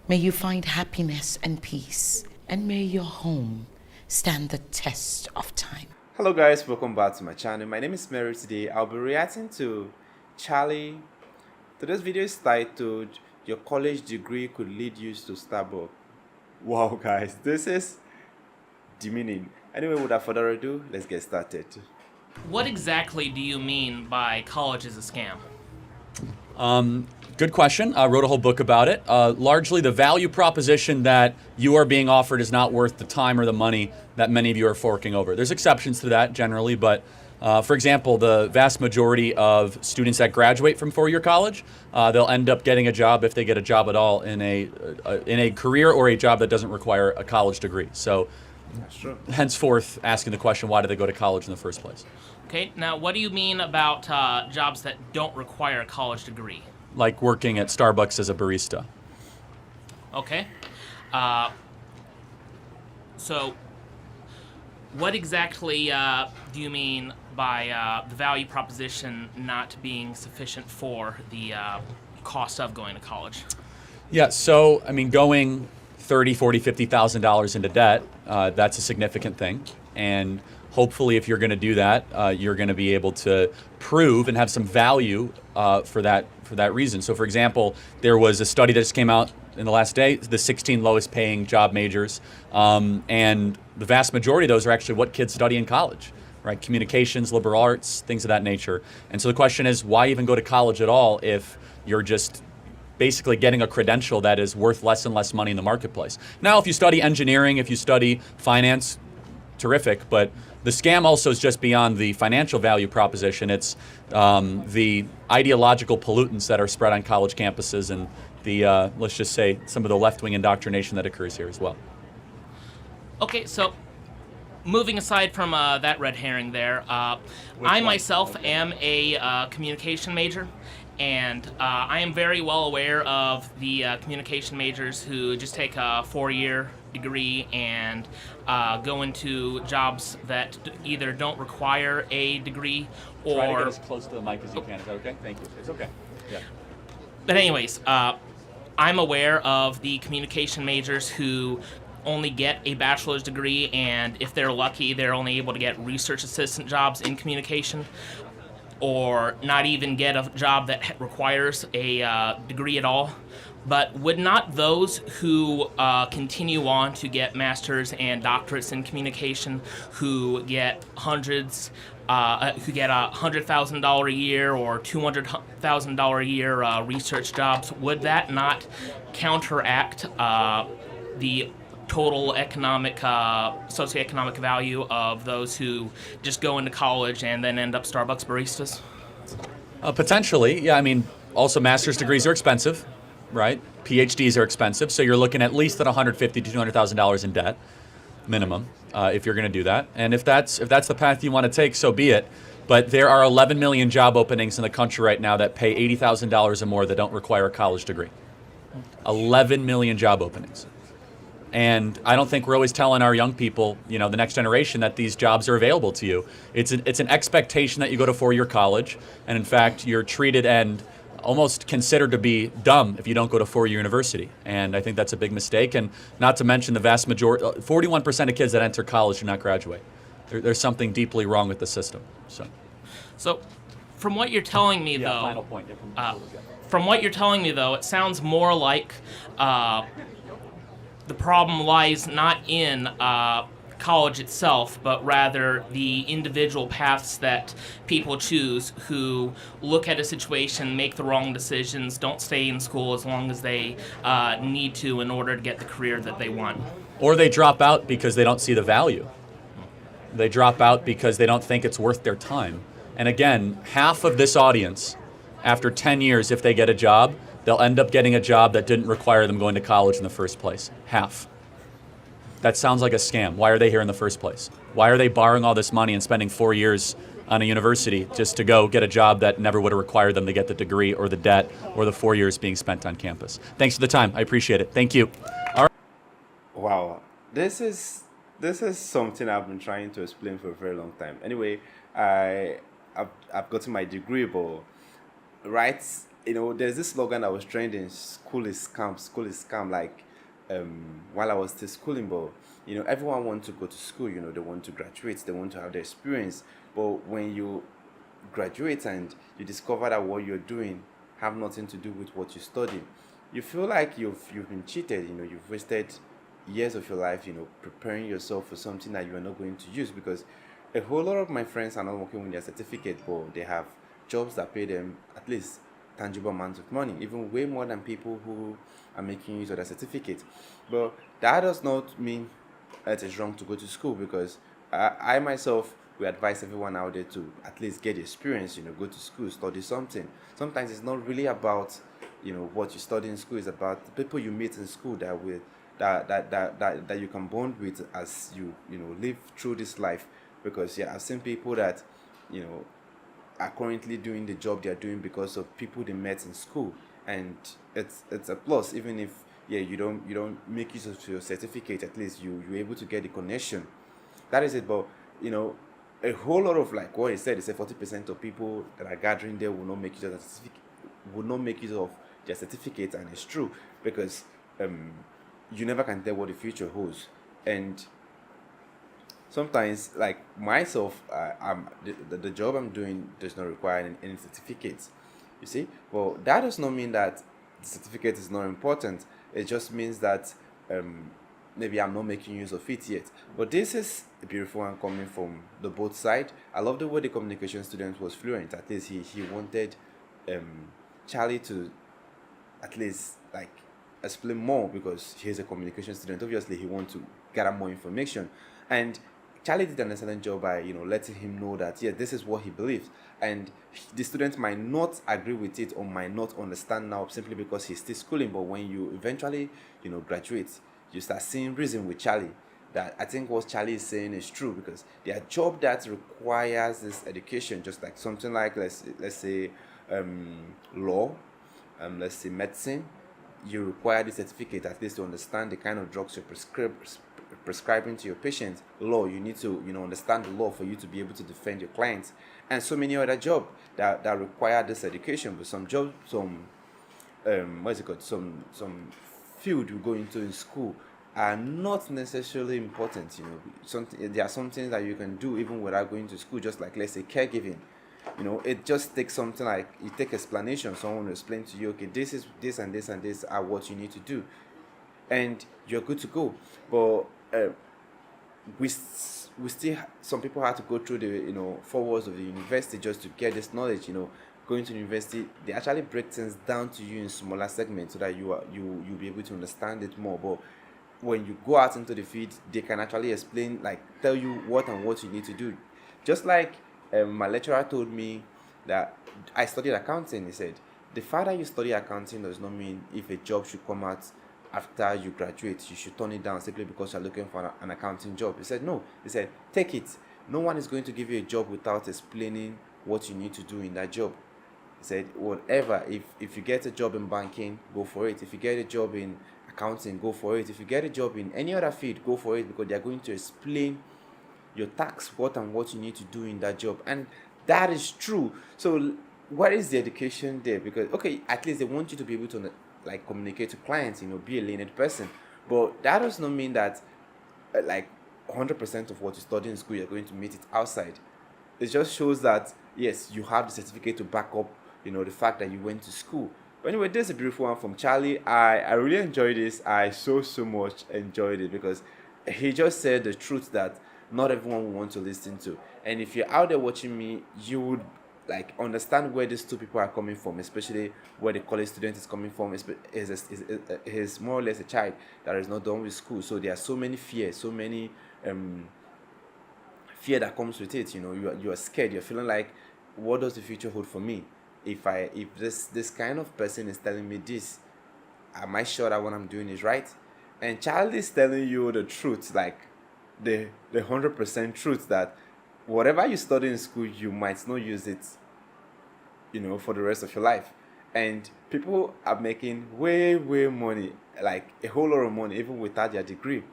May you find happiness and peace, and may your home stand the test of time. Hello guys, welcome back to my channel. My name is Mary. Today I'll be reacting to Charlie. Today's video is titled "Your college degree could lead you to Starbucks." Wow guys, this is demeaning. Anyway, without further ado, let's get started. What exactly do you mean by college is a scam? Good question. I wrote a whole book about it. Largely the value proposition that you are being offered is not worth the time or the money that many of you are forking over. There's exceptions to that generally, but for example, the vast majority of students that graduate from four-year college, they'll end up getting a job if they get a job at all in a career or a job that doesn't require a college degree. So That's true. henceforth, asking the question, why do they go to college in the first place? Okay, now what do you mean about jobs that don't require a college degree? Like working at Starbucks as a barista. Okay. So what exactly do you mean by the value proposition not being sufficient for the cost of going to college? Yeah, so I mean, going $30,000, $40,000, $50,000 into debt, that's a significant thing. And hopefully if you're going to do that, you're going to be able to prove and have some value for that reason. So for example, there was a study that just came out in the last day, the 16 lowest paying job majors, and the vast majority of those are actually what kids study in college, right? Communications, liberal arts, things of that nature. And so the question is, why even go to college at all if you're just basically getting a credential that is worth less and less money in the marketplace? Now, if you study engineering, if you study finance, terrific, but the scam also is just beyond the financial value proposition. It's the ideological pollutants that are spread on college campuses and the, let's just say, some of the left-wing indoctrination that occurs here as well. Okay, so moving aside from that red herring there, I myself am a communication major, and I am very well aware of the communication majors who just take a four-year degree and go into jobs that either don't require a degree or... Try to get as close to the mic as you can. Is that okay? Thank you. It's okay. Yeah. But anyways, I'm aware of the communication majors who only get a bachelor's degree, and if they're lucky, they're only able to get research assistant jobs in communication, or not even get a job that requires a degree at all. But would not those who continue on to get masters and doctorates in communication, who get hundreds, who get $100,000 a year or $200,000 a year research jobs, would that not counteract the total economic, socioeconomic value of those who just go into college and then end up Starbucks baristas? Potentially, yeah. I mean, also master's degrees are expensive, right? PhDs are expensive, so you're looking at least at $150,000 to $200,000 in debt, minimum, if you're going to do that. And if that's the path you want to take, so be it. But there are 11 million job openings in the country right now that pay $80,000 or more that don't require a college degree. 11 million job openings. And I don't think we're always telling our young people, you know, the next generation, that these jobs are available to you. It's an expectation that you go to four-year college, and in fact, you're treated and almost considered to be dumb if you don't go to four-year university. And I think that's a big mistake. And not to mention the vast majority, 41% of kids that enter college do not graduate. There's something deeply wrong with the system. So from what you're telling me, Yeah, though, final point. from what you're telling me, though, it sounds more like the problem lies not in college itself, but rather the individual paths that people choose who look at a situation, make the wrong decisions, don't stay in school as long as they need to in order to get the career that they want. Or they drop out because they don't see the value. They drop out because they don't think it's worth their time. And again, half of this audience, after 10 years, if they get a job, they'll end up getting a job that didn't require them going to college in the first place. Half. That sounds like a scam. Why are they here in the first place? Why are they borrowing all this money and spending 4 years on a university just to go get a job that never would have required them to get the degree or the debt or the 4 years being spent on campus? Thanks for the time. I appreciate it. Thank you. All right. Wow, this is something I've been trying to explain for a very long time. Anyway, I've gotten my degree, but right there's this slogan that was trending: "School is scam, school is scam." Like, while I was still schooling, but everyone wants to go to school. They want to graduate, they want to have the experience. But when you graduate and you discover that what you're doing have nothing to do with what you studied, you feel like you've been cheated. You've wasted years of your life, preparing yourself for something that you are not going to use, because a whole lot of my friends are not working with their certificate, but they have jobs that pay them at least tangible amounts of money, even way more than people who are making use of their certificate. But that does not mean that it's wrong to go to school, because I myself will advise everyone out there to at least get the experience, go to school, study something. Sometimes it's not really about what you study in school. It's about the people you meet in school that will that you can bond with as you live through this life. Because I've seen people that are currently doing the job they are doing because of people they met in school, and it's a plus. Even if you don't make use of your certificate, at least you're able to get the connection. That is it. But a whole lot of, like what he said, he said 40% of people that are gathering there will not make use of their certificate, will not make use of their certificate. And it's true, because you never can tell what the future holds. And sometimes, like myself, the job I'm doing does not require any certificates, you see. Well, that does not mean that the certificate is not important. It just means that maybe I'm not making use of it yet. But this is a beautiful one coming from the both side. I love the way the communication student was fluent. At least he wanted Charlie to at least like explain more, because he's a communication student. Obviously he wants to gather more information, and Charlie did an excellent job by letting him know that this is what he believes, and the student might not agree with it or might not understand now simply because he's still schooling. But when you eventually graduate, you start seeing reason with Charlie, that I think what Charlie is saying is true, because there are job that requires this education, just like something like let's say law, let's say medicine. You require the certificate at least to understand the kind of drugs you're prescribing to your patients. Law, you need to understand the law for you to be able to defend your clients, and so many other jobs that require this education. But some jobs, what's it called, some field you go into in school are not necessarily important. There are some things that you can do even without going to school, just like let's say caregiving. It just takes something like you take explanation. Someone will explain to you, okay, this and this are what you need to do, and you're good to go. But we still, some people have to go through the 4 walls of the university just to get this knowledge. Going to university, they actually break things down to you in smaller segments so that you'll be able to understand it more. But when you go out into the field, they can actually explain, like tell you what you need to do. Just like my lecturer told me that I studied accounting. He said, the fact that you study accounting does not mean if a job should come out after you graduate, you should turn it down simply because you're looking for an accounting job. He said, no. He said, take it. No one is going to give you a job without explaining what you need to do in that job. He said, whatever, if you get a job in banking, go for it. If you get a job in accounting, go for it. If you get a job in any other field, go for it, because they're going to explain your tax, what you need to do in that job. And that is true. So what is the education there? Because okay, at least they want you to be able to like communicate to clients, be a learned person. But that does not mean that like 100% of what you study in school you're going to meet it outside. It just shows that yes, you have the certificate to back up the fact that you went to school. But anyway, this is a beautiful one from Charlie. I really enjoyed this. I so much enjoyed it, because he just said the truth that not everyone will want to listen to. And if you're out there watching me, you would like understand where these two people are coming from, especially where the college student is coming from. Is more or less a child that is not done with school. So there are so many fears, so many fear that comes with it. You are scared. You're feeling like, what does the future hold for me? If this kind of person is telling me this, am I sure that what I'm doing is right? And Charlie is telling you the truth, like the 100% truth, that whatever you study in school, you might not use it, for the rest of your life. And people are making way money, like a whole lot of money, even without their degree.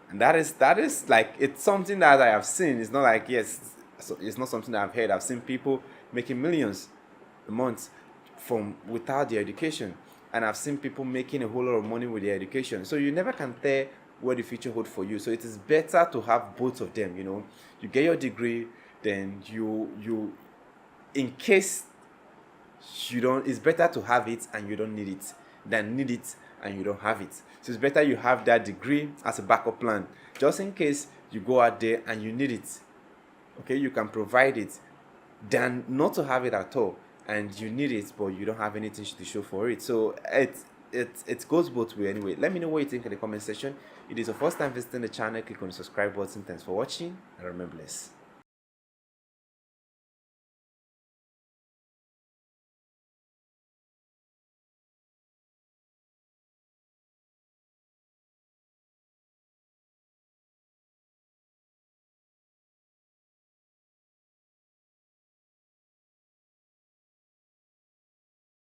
And that is like, it's something that I have seen. It's not like, yes, so it's not something that I've heard. I've seen people making millions a month from without their education, and I've seen people making a whole lot of money with their education. So you never can tell what the future holds for you. So it is better to have both of them. You get your degree, then you in case you don't, it's better to have it and you don't need it than need it and you don't have it. So it's better you have that degree as a backup plan, just in case you go out there and you need it. Okay, you can provide it, than not to have it at all and you need it but you don't have anything to show for it. So it goes both ways anyway. Let me know what you think in the comment section. If it is your first time visiting the channel, click on the subscribe button. Thanks for watching and remember this.